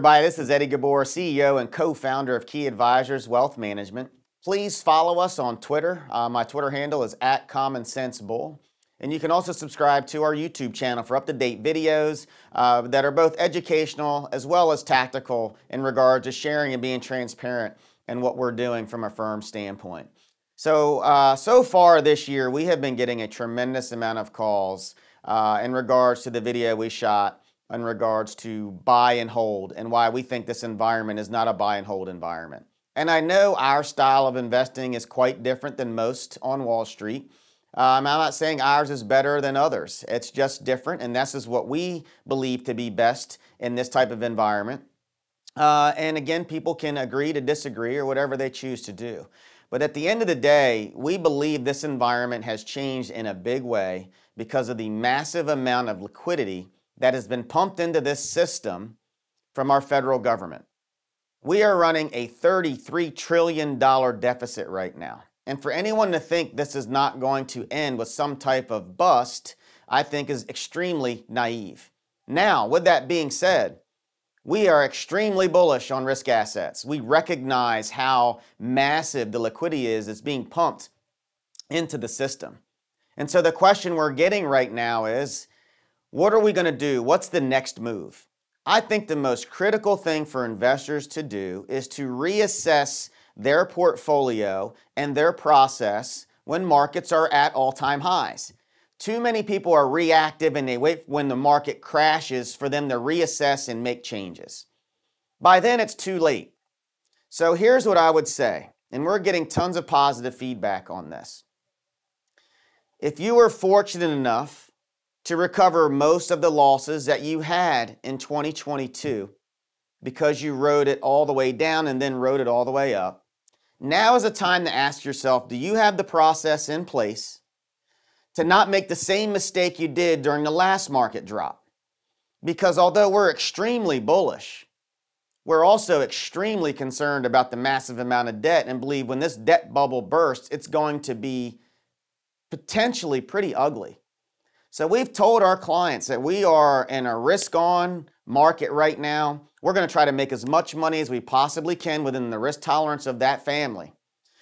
everybody. This is Eddie Ghabour, CEO and co-founder of Key Advisors Wealth Management. Please follow us on Twitter. My Twitter handle is @CommonSenseBull. And you can also subscribe to our YouTube channel for up-to-date videos that are both educational as well as tactical in regard to sharing and being transparent in what we're doing from a firm standpoint. So far this year, we have been getting a tremendous amount of calls in regards to the video we shot in regards to buy and hold and why we think this environment is not a buy and hold environment. And I know our style of investing is quite different than most on Wall Street. I'm not saying ours is better than others. It's just different, and this is what we believe to be best in this type of environment. And again, people can agree to disagree or whatever they choose to do. But at the end of the day, we believe this environment has changed in a big way because of the massive amount of liquidity that has been pumped into this system from our federal government. We are running a $33 trillion deficit right now. And for anyone to think this is not going to end with some type of bust, I think is extremely naive. Now, with that being said, we are extremely bullish on risk assets. We recognize how massive the liquidity is that's being pumped into the system. And so the question we're getting right now is, what are we going to do? What's the next move? I think the most critical thing for investors to do is to reassess their portfolio and their process when markets are at all-time highs. Too many people are reactive and they wait when the market crashes for them to reassess and make changes. By then, it's too late. So here's what I would say, and we're getting tons of positive feedback on this. If you were fortunate enough to recover most of the losses that you had in 2022 because you rode it all the way down and then rode it all the way up, now is the time to ask yourself, do you have the process in place to not make the same mistake you did during the last market drop? Because although we're extremely bullish, we're also extremely concerned about the massive amount of debt and believe when this debt bubble bursts, it's going to be potentially pretty ugly. So we've told our clients that we are in a risk-on market right now. We're going to try to make as much money as we possibly can within the risk tolerance of that family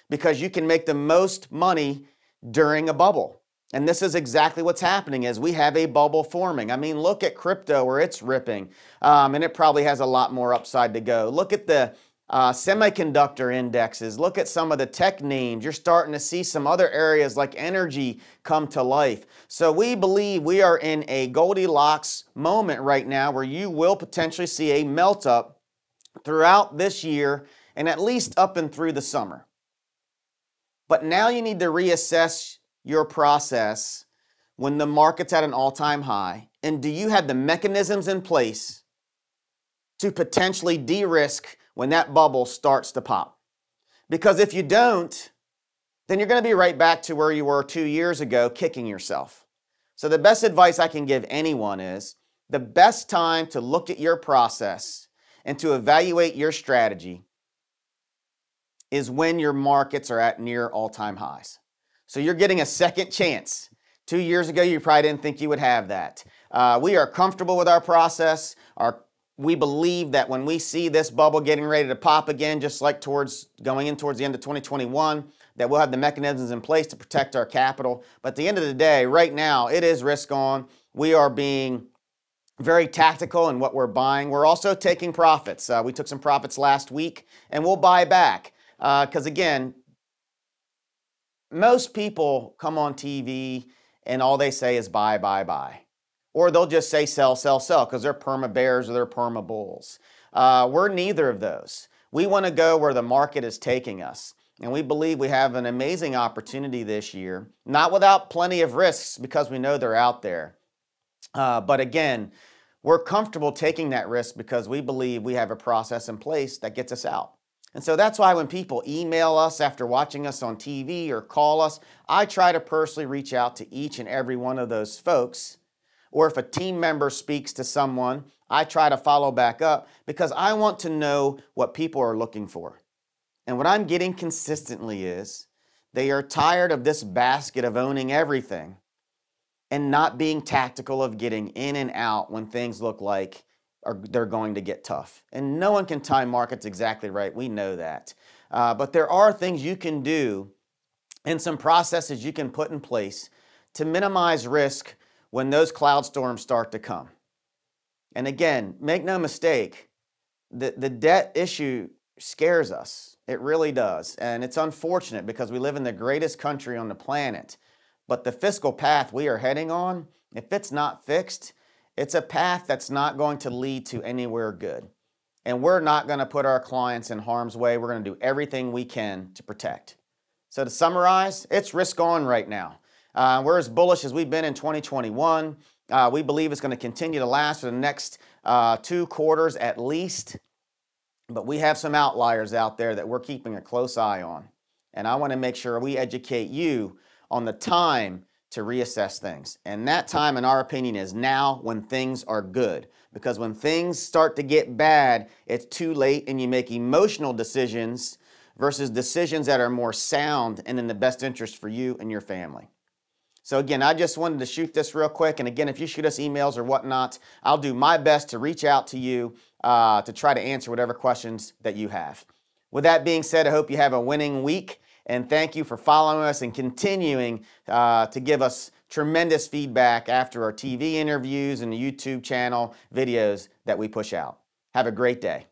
because you can make the most money during a bubble. And this is exactly what's happening as we have a bubble forming. I mean, look at crypto where it's ripping, and it probably has a lot more upside to go. Look at the semiconductor indexes. Look at some of the tech names. You're starting to see some other areas like energy come to life. So we believe we are in a Goldilocks moment right now where you will potentially see a melt up throughout this year and at least up and through the summer. But now you need to reassess your process when the market's at an all-time high. And do you have the mechanisms in place to potentially de-risk when that bubble starts to pop? Because if you don't, then you're going to be right back to where you were 2 years ago, kicking yourself. So the best advice I can give anyone is the best time to look at your process and to evaluate your strategy is when your markets are at near all-time highs. So you're getting a second chance. 2 years ago, you probably didn't think you would have that. We are comfortable with our process. We believe that when we see this bubble getting ready to pop again, just like going in towards the end of 2021, that we'll have the mechanisms in place to protect our capital. But at the end of the day, right now, it is risk on. We are being very tactical in what we're buying. We're also taking profits. We took some profits last week, and we'll buy back. Because again, most people come on TV and all they say is buy, buy, buy. Or they'll just say sell, sell, sell because they're perma bears or they're perma bulls. We're neither of those. We want to go where the market is taking us. And we believe we have an amazing opportunity this year, not without plenty of risks because we know they're out there. But again, we're comfortable taking that risk because we believe we have a process in place that gets us out. And so that's why when people email us after watching us on TV or call us, I try to personally reach out to each and every one of those folks. Or if a team member speaks to someone, I try to follow back up because I want to know what people are looking for. And what I'm getting consistently is they are tired of this basket of owning everything and not being tactical of getting in and out when things look like they're going to get tough. And no one can time markets exactly right. We know that. But there are things you can do and some processes you can put in place to minimize risk when those cloud storms start to come. And again, make no mistake, the debt issue scares us. It really does. And it's unfortunate because we live in the greatest country on the planet. But the fiscal path we are heading on, if it's not fixed, it's a path that's not going to lead to anywhere good. And we're not going to put our clients in harm's way. We're going to do everything we can to protect. So to summarize, it's risk on right now. We're as bullish as we've been in 2021. We believe it's going to continue to last for the next 2 quarters at least. But we have some outliers out there that we're keeping a close eye on. And I want to make sure we educate you on the time to reassess things. And that time, in our opinion, is now when things are good. Because when things start to get bad, it's too late and you make emotional decisions versus decisions that are more sound and in the best interest for you and your family. So again, I just wanted to shoot this real quick. And again, if you shoot us emails or whatnot, I'll do my best to reach out to you to try to answer whatever questions that you have. With that being said, I hope you have a winning week. And thank you for following us and continuing to give us tremendous feedback after our TV interviews and the YouTube channel videos that we push out. Have a great day.